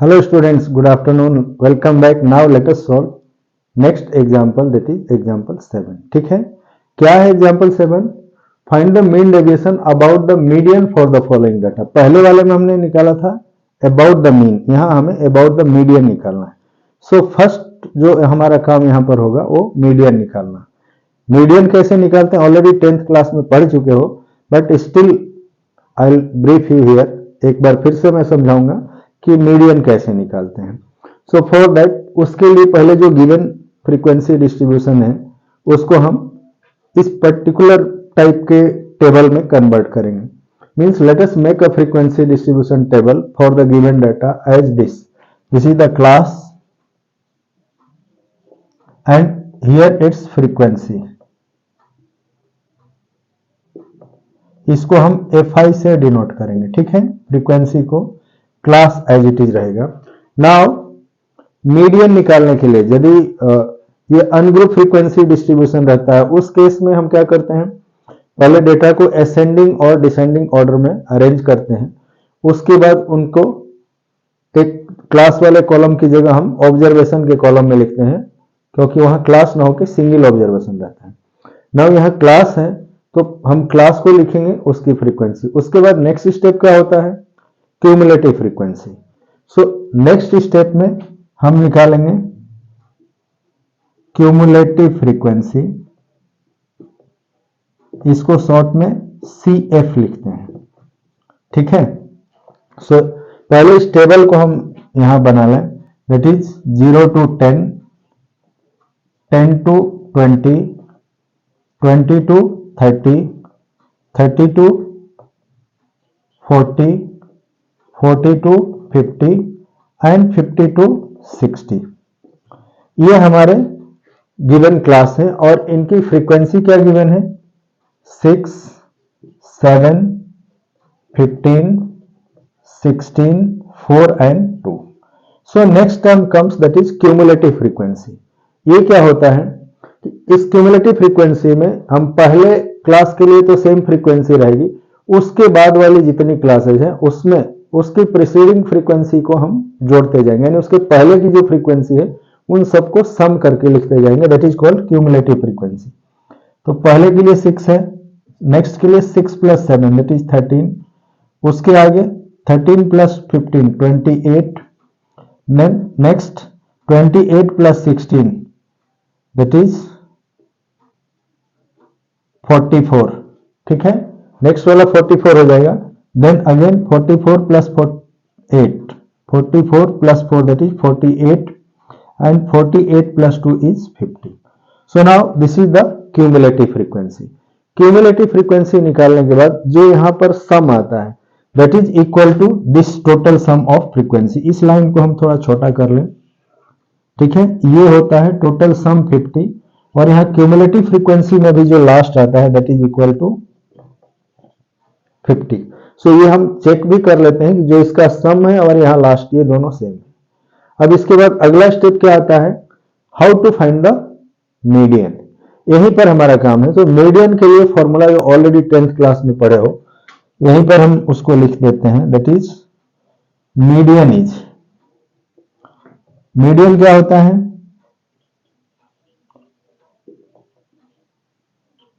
Hello students, good afternoon. Welcome back. Now let us solve next example, that is example 7. ठीक है, क्या है example 7? Find the mean deviation about the median for the following data. पहले वाले में हमने निकाला था about the mean, यहाँ हमें about the median निकालना है. So first जो हमारा काम यहाँ पर होगा वो median निकालना. मीडियन कैसे निकालते हैं ऑलरेडी 10th क्लास में पढ़ चुके हो, but still I will brief you here. एक बार फिर से मैं समझाऊंगा कि मीडियन कैसे निकालते हैं. सो फॉर दैट उसके लिए पहले जो गिवन फ्रीक्वेंसी डिस्ट्रीब्यूशन है उसको हम इस पर्टिकुलर टाइप के टेबल में कन्वर्ट करेंगे. Means let us make a frequency distribution table for the given data as this. This is the class and here its frequency. इसको हम fi से डिनोट करेंगे. ठीक है, फ्रीक्वेंसी को क्लास एज इट इज रहेगा. नाउ मीडियन निकालने के लिए यदि ये अनग्रुप फ्रीक्वेंसी डिस्ट्रीब्यूशन रहता है उस केस में हम क्या करते हैं, पहले डेटा को असेंडिंग और डिसेंडिंग ऑर्डर में अरेंज करते हैं. उसके बाद उनको एक क्लास वाले कॉलम की जगह हम ऑब्जर्वेशन के कॉलम में लिखते हैं, क्योंकि वहां क्लास ना होकर सिंगल ऑब्जर्वेशन रहता है. नाउ यहाँ क्लास है तो हम क्लास को लिखेंगे, उसकी फ्रीक्वेंसी. उसके बाद नेक्स्ट स्टेप क्या होता है, cumulative frequency. So next step में हम निकालेंगे क्यूमुलेटिव फ्रीक्वेंसी. इसको शॉर्ट में CF लिखते हैं. ठीक है, सो पहले इस टेबल को हम यहां बना लें, that is 0 to 10, 10 to 20, 20 to 30, 30 to 40, 40 to 50 and 50 to 60. ये हमारे गिवन क्लास है और इनकी फ्रीक्वेंसी क्या गिवन है, 6, 7, 15, 16, 4 and 2. So next term comes that is cumulative frequency. ये क्या होता है, इस क्यूमुलेटिव फ्रीक्वेंसी में हम पहले क्लास के लिए तो सेम फ्रीक्वेंसी रहेगी, उसके बाद वाली जितनी क्लासेज हैं उसमें उसकी प्रीसीडिंग फ्रीक्वेंसी को हम जोड़ते जाएंगे, यानी उसके पहले की जो फ्रीक्वेंसी है उन सबको सम करके लिखते जाएंगे. That is called cumulative frequency. तो पहले के लिए 6 है, नेक्स्ट के लिए 6 + 7 दैट इज 13, उसके आगे 13 + 15 28, नेक्स्ट 28 + 16 दैट इज 44. ठीक है, नेक्स्ट वाला 44 हो जाएगा. Then again 44 + 8, 44 + 4 that is 48 and 48 + 2 is 50. So now this is the cumulative frequency. Cumulative frequency निकालने के बाद जो यहां पर सम आता है that is equal to this total sum of frequency. इस लाइन को हम थोड़ा छोटा कर लें. ठीक है, ये होता है टोटल सम 50 और यहां क्यूमुलेटिव फ्रीक्वेंसी में भी जो लास्ट आता है दैट इज इक्वल टू 50. सो ये हम चेक भी कर लेते हैं कि जो इसका सम है और यहां लास्ट ये दोनों सेम है. अब इसके बाद अगला स्टेप क्या आता है, how to find the median. यहीं पर हमारा काम है. तो मीडियन के लिए फॉर्मूला जो ऑलरेडी 10th क्लास में पढ़े हो, यहीं पर हम उसको लिख देते हैं. दैट इज मीडियन क्या होता है,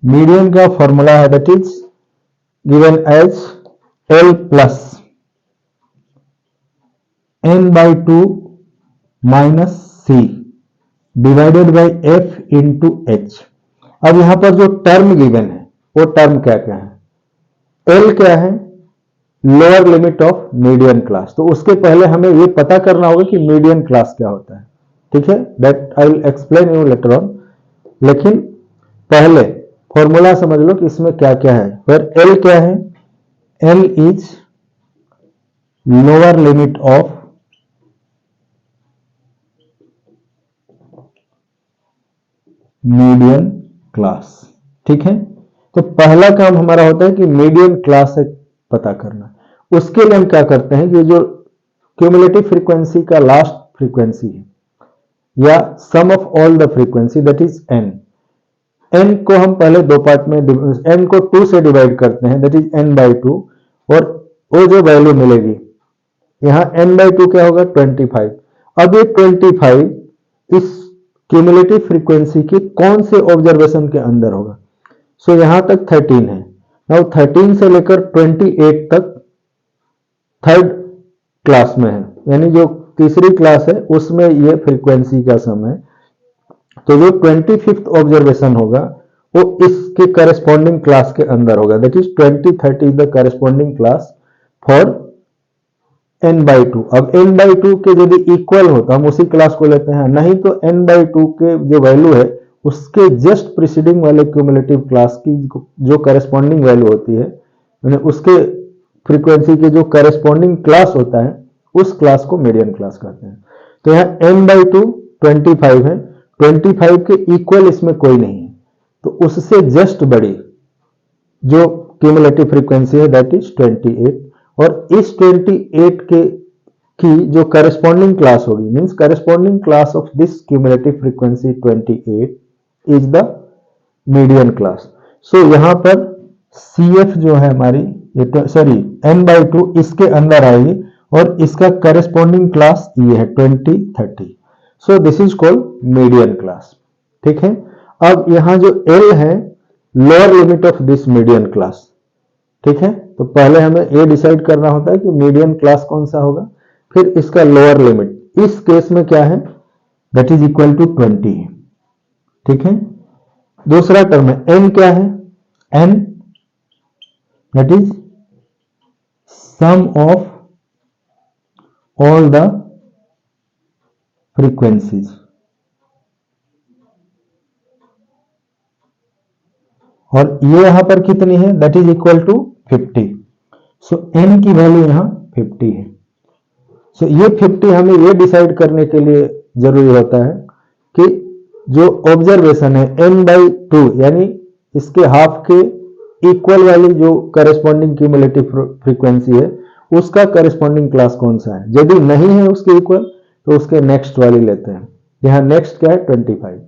मीडियन का फॉर्मूला है that is given as L plus n/2 minus C divided by F into H. अब यहां पर जो टर्म गिवन है वो टर्म क्या क्या है, L क्या है, lower limit of median class. तो उसके पहले हमें ये पता करना होगा कि मीडियन क्लास क्या होता है. ठीक है, that I will explain you later on. लेकिन पहले फॉर्मूला समझ लो कि इसमें क्या क्या है. फिर L क्या है, L is lower limit of median class. ठीक है, तो पहला काम हमारा होता है कि मीडियन क्लास से पता करना. उसके लिए हम क्या करते हैं कि जो क्यूमुलेटिव फ्रीक्वेंसी का लास्ट फ्रीक्वेंसी है या sum of all the frequency that is n. n को हम पहले दो पार्ट में, n को 2 से डिवाइड करते हैं दैट इज n/2 और वो जो वैल्यू मिलेगी यहाँ n/2 क्या होगा 25। अब ये 25 इस क्यूमुलेटिव फ्रीक्वेंसी के कौन से ऑब्जर्वेशन के अंदर होगा? सो यहां तक 13 है। नाउ 13 से लेकर 28 तक थर्ड क्लास में है, यानी जो तीसरी क्लास है उसमें ये फ्रीक्वेंसी का सम है। तो जो 25th ऑब्जर्वेशन होगा वो इसके करस्पॉन्डिंग क्लास के अंदर होगा, that is 2030 the corresponding class for n/2। अब n/2 के यदि इक्वल हो तो हम उसी क्लास को लेते हैं, नहीं तो n/2 के जो वैल्यू है उसके जस्ट प्रीसीडिंग वाले क्यूमुलेटिव क्लास की जो करस्पॉन्डिंग वैल्यू होती है, यानी उसके फ्रीक्वेंसी के जो करस्पॉन्डिंग क्लास होता है उस क्लास को मीडियन क्लास कहते हैं। तो यहाँ n/2 25 है, 25 के इक्वल इसमें कोई नहीं है, तो उससे जस्ट बड़ी जो क्यूमुलेटिव फ्रीक्वेंसी है दैट इज 28। और इस 28 की जो करस्पॉन्डिंग क्लास होगी, means corresponding class of this cumulative frequency 28 is the median class. So यहां पर CF जो है हमारी, सॉरी n/2 इसके अंदर आएगी और इसका करस्पॉन्डिंग क्लास ये है 2030। सो this is called median class. ठीक है, अब यहां जो L है lower limit of this median class. ठीक है, तो पहले हमें ये डिसाइड करना होता है कि मीडियन क्लास कौन सा होगा, फिर इसका लोअर लिमिट इस केस में क्या है दैट इज इक्वल टू 20 है। ठीक है, दूसरा टर्म है n, क्या है n that is sum of all the frequencies. और ये यहां पर कितनी है that is equal to 50। So n की वैल्यू यहां 50 है। सो ये 50 हमें ये डिसाइड करने के लिए जरूरी होता है कि जो ऑब्जर्वेशन है n/2 यानी इसके हाफ के इक्वल वाली जो करस्पॉन्डिंग क्यूमुलेटिव फ्रीक्वेंसी है उसका करस्पॉन्डिंग क्लास कौन सा है। यदि नहीं है उसके इक्वल तो उसके नेक्स्ट वाली लेते हैं। यहां नेक्स्ट क्या है 25।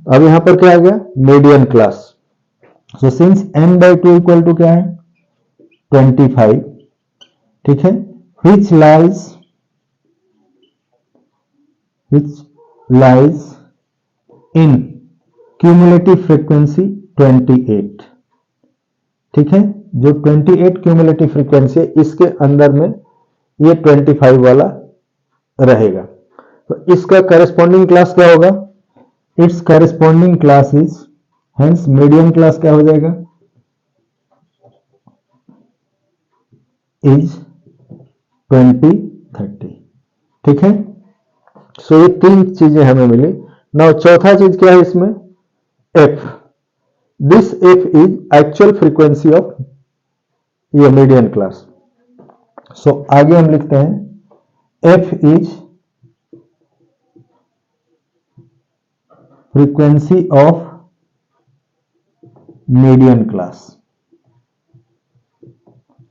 अब यहां पर क्या आ गया median class. So since n/2 equal to क्या है 25। ठीक है, which lies in cumulative frequency 28। ठीक है, जो 28 क्यूमुलेटिव फ्रीक्वेंसी है इसके अंदर में ये 25 वाला रहेगा। तो इसका करस्पॉन्डिंग क्लास क्या होगा, it's corresponding class is, hence median class क्या हो जाएगा इज 2030। ठीक है, सो ये तीन चीजें हमें मिली। नाउ चौथा चीज क्या है इसमें f। This f is actual frequency of ये मीडियन क्लास। सो आगे हम लिखते हैं f is frequency of median class.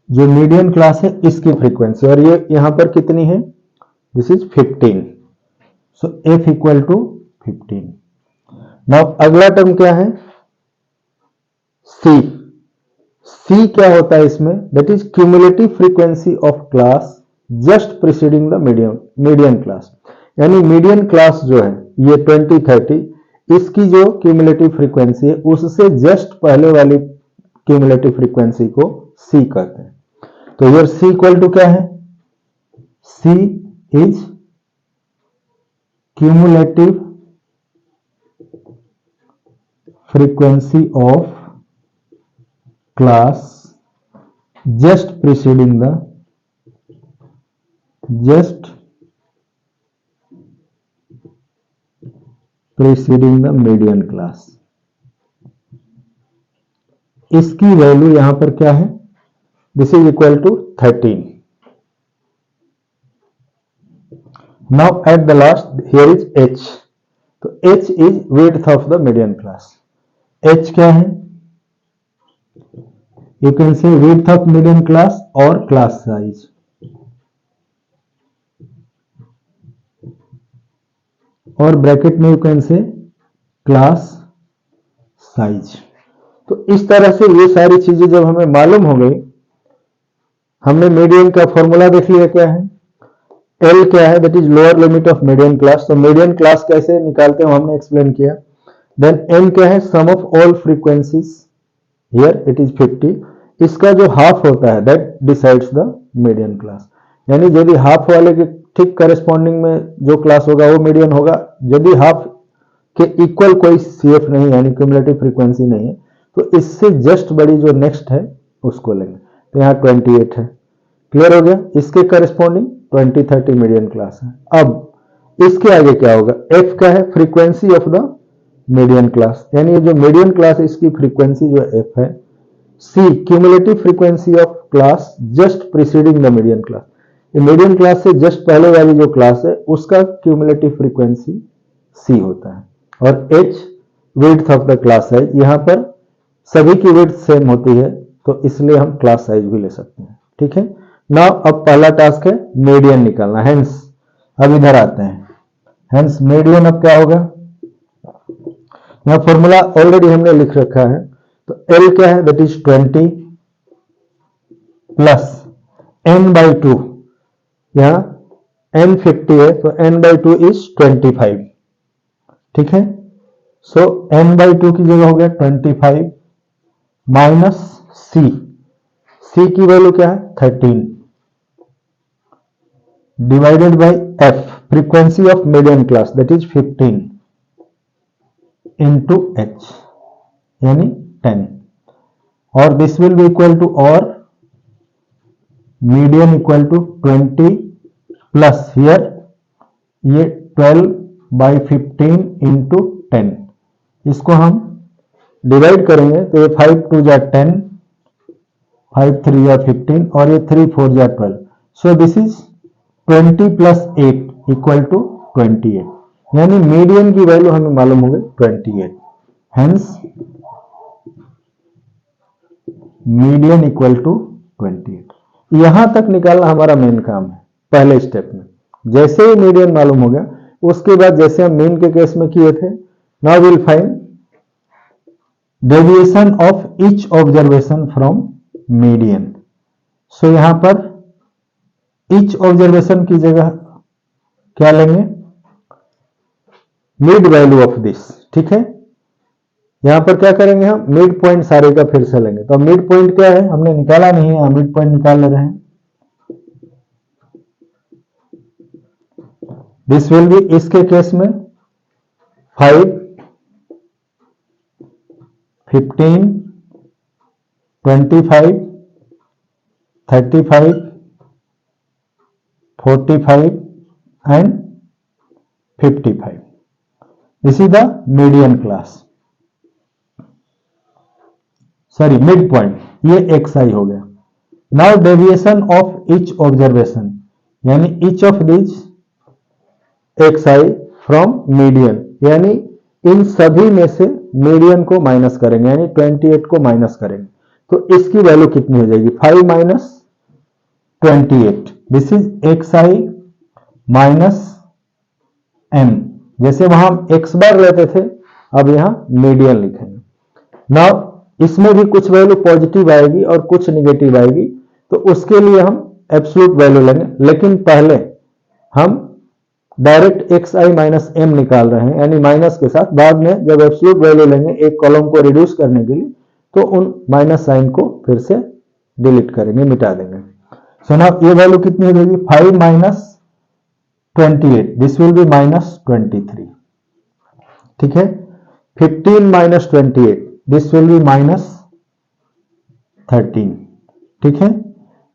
जो मीडियन क्लास है इसकी फ्रीक्वेंसी, और ये यहां पर कितनी है this is 15। So f equal to 15। Now अगला टर्म क्या है c। c क्या होता है इसमें that is cumulative frequency of class just preceding the median class. यानी मीडियन क्लास जो है ये 2030 इसकी जो क्यूमुलेटिव फ्रीक्वेंसी है उससे जस्ट पहले वाली क्यूमुलेटिव फ्रीक्वेंसी को c कहते हैं। तो योर c इक्वल टू क्या है c is cumulative frequency of class just preceding the median class. इसकी वैल्यू यहां पर क्या है this is equal to 13। Now at the last here is h। तो h is width of the median class. h क्या है you can say width of median class और class size. और ब्रैकेट में you can say class size. तो इस तरह से ये सारी चीजें जब हमें मालूम हो गई, हमने मीडियन का फॉर्मूला देख लिया क्या है L क्या है, that is lower limit of median class. तो मीडियन क्लास कैसे निकालते हैं हमने एक्सप्लेन किया। देन M क्या है, sum of all frequencies, here it is 50। इसका जो हाफ होता है that decides the median class, यानी यदि हाफ वाले के ठीक करस्पॉन्डिंग में जो क्लास होगा वो मीडियन होगा। यदि हाफ के इक्वल कोई CF नहीं यानी क्यूमुलेटिव फ्रीक्वेंसी नहीं है तो इससे जस्ट बड़ी जो नेक्स्ट है उसको लेंगे। तो यहाँ 28 है, क्लियर हो गया। इसके करस्पॉन्डिंग 20-30 मीडियन क्लास है। अब इसके आगे क्या होगा, F क्या है, frequency of the median class, यानी ये जो मीडियन क्लास है इसकी फ्रीक्वेंसी जो F है। C cumulative frequency of class just preceding the median class, ये मीडियन क्लास से जस्ट पहले वाली जो क्लास है उसका क्यूमुलेटिव फ्रीक्वेंसी C होता है। और H width of the class size, यहां पर सभी की विड्थ सेम होती है तो इसलिए हम क्लास साइज भी ले सकते हैं, ठीक है। नाउ अब पहला टास्क है मीडियन निकालना, हेंस अब इधर आते हैं। हेंस मीडियन अब क्या होगा, यहां फॉर्मूला ऑलरेडी हमने लिख रखा है। तो L क्या है, दैट इज 20 प्लस n/2, यहां n 50 है तो n/2 इज 25, ठीक है। सो n/2 की जगह हो गया 25 माइनस C की वैल्यू क्या है 13 divided by F frequency of median class that is 15 into H यानी 10, और this will be equal to, और median equal to 20 plus here ये 12/15 इंटू 10, इसको हम डिवाइड करेंगे तो ये 5 2 जा 10, 5 3 जा 15 और ये 3 4 जा 12। So this is 20 plus 8 equal to 28, यानी मीडियन की वैल्यू हमें मालूम हो गई 28। Hence median equal to 28। यहां तक निकालना हमारा मेन काम है पहले स्टेप में। जैसे ही मीडियन मालूम हो गया उसके बाद जैसे हम मीन के केस में किए थे, now will find deviation of each observation from median. So यहां पर ईच ऑब्जर्वेशन की जगह क्या लेंगे, मिड वैल्यू ऑफ दिस, ठीक है। यहां पर क्या करेंगे, हम मिड पॉइंट सारे का फिर से लेंगे। तो मिड पॉइंट क्या है, हमने निकाला नहीं है, हम मिड पॉइंट निकाल ले रहे हैं। दिस विल बी, इसके केस में 5 15 25 35 45 and 55, this is the median class, sorry mid point, ये xi हो गया। Now deviation of each observation, यानी each of this xi from median, यानी इन सभी में से मीडियन को माइनस करेंगे, यानी 28 को माइनस करेंगे तो इसकी वैल्यू कितनी हो जाएगी, 5 minus 28, this is xi minus m। जैसे वहां x बार लेते थे अब यहां मीडियन लिखेंगे। नाउ इसमें भी कुछ वैल्यू पॉजिटिव आएगी और कुछ निगेटिव आएगी तो उसके लिए हम एब्सोल्यूट वैल्यू लेंगे, लेकिन पहले हम डायरेक्ट xi माइनस m निकाल रहे हैं यानी माइनस के साथ। बाद में जब एब्सोल्यूट वैल्यू लेंगे एक कॉलम को रिड्यूस करने के लिए तो उन माइनस साइन को फिर से डिलीट करेंगे, मिटा देंगे। सो नाउ ये वैल्यू कितनी हो जाएगी, 5 minus 28, this will B minus 23, ठीक है। 15 minus 28, this will B minus 13, ठीक है।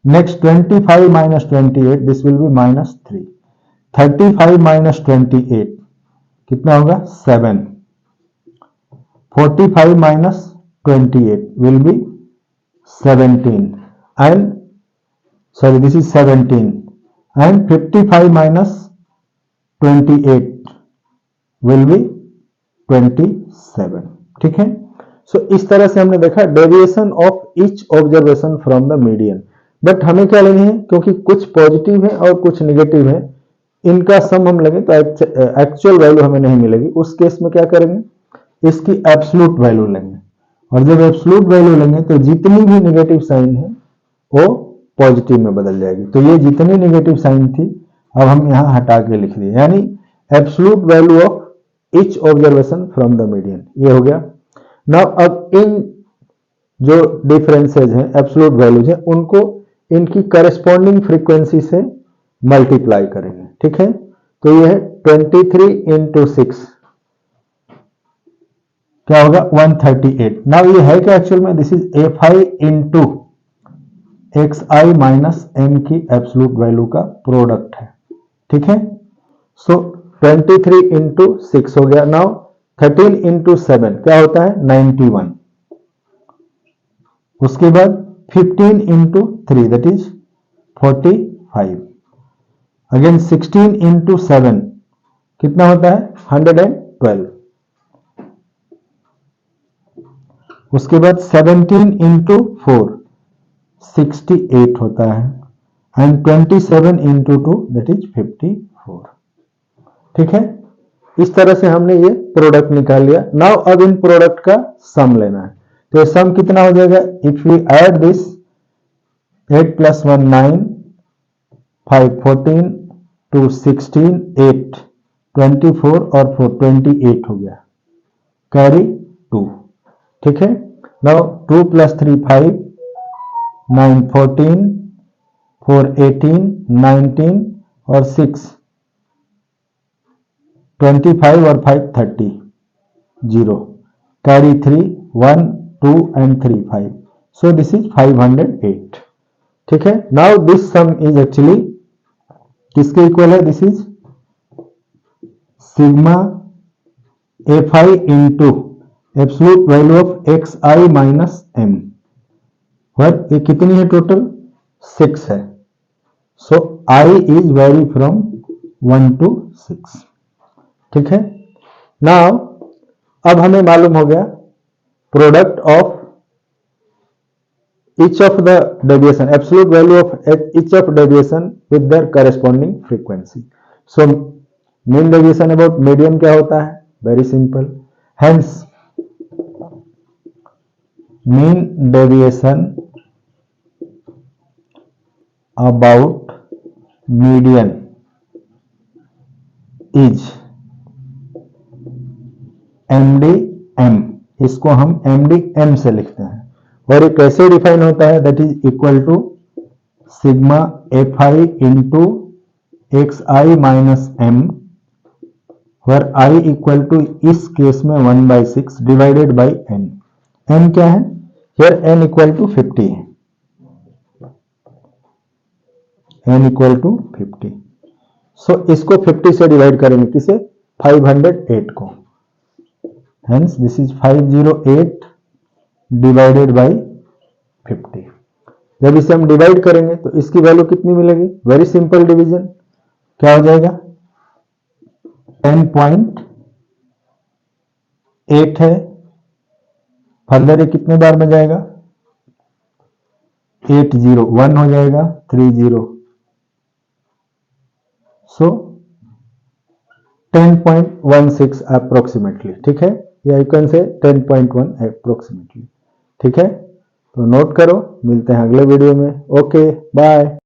Next 25 minus 28, this will B minus 3। 35 minus 28 कितना होगा 7। 45 minus 28 will be 17 and sorry this is 17 and 55 minus 28 will be 27, ठीक है। सो इस तरह से हमने देखा deviation of each observation from the median. But हमें क्या लेनी है, क्योंकि कुछ पॉजिटिव है और कुछ निगेटिव है, इनका सम हम लेंगे तो एक्चुअल वैल्यू हमें नहीं मिलेगी। उस केस में क्या करेंगे, इसकी एब्सोल्यूट वैल्यू लेंगे, और जब एब्सोल्यूट वैल्यू लेंगे तो जितनी भी निगेटिव साइन है वो पॉजिटिव में बदल जाएगी। तो ये जितनी निगेटिव साइन थी अब हम यहां हटा के लिख दिए, यानी absolute value of each observation from the median, ये हो गया। नाउ अब इन जो डिफरेंसेज हैं, एब्सोल्यूट वैल्यूज हैं, उनको इनकी करस्पॉन्डिंग फ्रीक्वेंसी से मल्टीप्लाई करेंगे, ठीक है। तो ये है 23 इंटू 6 क्या होगा 138। नाउ ये है क्या एक्चुअल में, this is F I into X I minus M की एब्सोल्यूट वैल्यू का प्रोडक्ट है, ठीक है। सो 23 इंटू 6 हो गया। नाउ 13 इंटू 7 क्या होता है 91। उसके बाद 15 into 3 that is 45। Again 16 into 7 कितना होता है 112। उसके बाद 17 इंटू 4 68 होता है, एंड 27 इंटू 2 दैट इज 54, ठीक है। इस तरह से हमने ये प्रोडक्ट निकाल लिया। नाउ अब इन प्रोडक्ट का सम लेना है, तो सम कितना हो जाएगा, इफ वी ऐड दिस 8 + 1 9, 5 14, 2 16, 8 24 और 4 28 हो गया, कैरी 2, ठीक है। नाउ 2 + 3 5, 9 14, 4 18, 19 और 6 25 और 5 30, 0, carry 3 1 2 and 3 5, so this is 508, ठीक है। Now this sum is actually किसके इक्वल है, this is sigma F I into absolute value of X I minus M, और ये कितनी है टोटल 6 है। So I is vary from 1 to 6, ठीक है। नाउ अब हमें मालूम हो गया product of each of the deviation, absolute value of each of deviation with their corresponding frequency. So mean deviation about median क्या होता है, very simple, hence mean deviation about median is MDM, इसको हम MDM से लिखते हैं, और ये कैसे डिफाइन होता है, that is equal to sigma F I into X I minus M, where I equal to इस केस में 1/6 डिवाइडेड बाई एन। एन क्या है हियर, एन इक्वल टू 50 है, एन इक्वल टू 50। सो इसको 50 से डिवाइड करेंगे, किसे 508 को, hence this is 508 divided by 50। जब इसे हम डिवाइड करेंगे तो इसकी वैल्यू कितनी मिलेगी, वेरी सिंपल डिवीजन, क्या हो जाएगा 10.8 है, फर्दर ये कितने बार में जाएगा 80, 1 हो जाएगा 30, सो 10.16 अप्रोक्सीमेटली, ठीक है, या यू कैन से 10.1 अप्रोक्सीमेटली, ठीक है। तो नोट करो, मिलते हैं अगले वीडियो में, ओके बाय।